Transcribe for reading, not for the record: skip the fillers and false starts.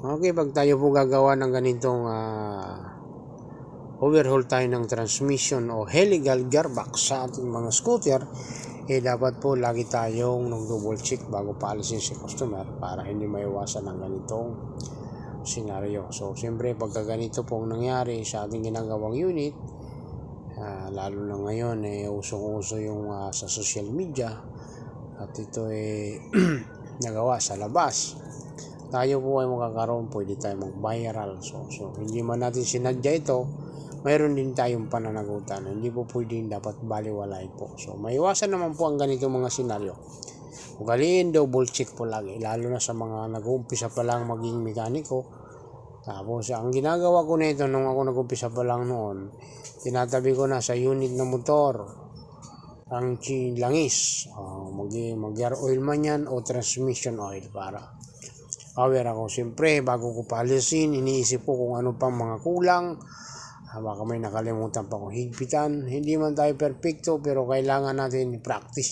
Okay, pag tayo po gagawa ng ganitong overhaul tayo ng transmission o helical gearbox sa ating mga scooter, dapat po lagi tayong double check bago paalisin si customer para hindi maiwasan ang ganitong senaryo. So, siyempre, pagka ganito pong nangyari sa ating ginagawang unit, lalo na ngayon, usong-uso yung sa social media at ito nagawa sa labas. Tayo po ay makakaroon, pwede tayo mag-viral. So hindi man natin sinadya ito, mayroon din tayong pananagutan. Hindi po pwedeng dapat baliwalain po. So maiwasan naman po ang ganito mga senaryo. Ugaliin, double check po lagi, lalo na sa mga nag-uumpisa pa lang maging mekaniko. Tapos ang ginagawa ko nito nung ako nag-umpisa pa lang noon, tinatabi ko na sa unit ng motor ang langis, mag-gear oil man yan o transmission oil para aware ako. Siyempre, bago ko paalisin, iniisip ko kung ano pang mga kulang. Baka may nakalimutan pa akong higpitan. Hindi man tayo perfecto, pero kailangan natin i-practice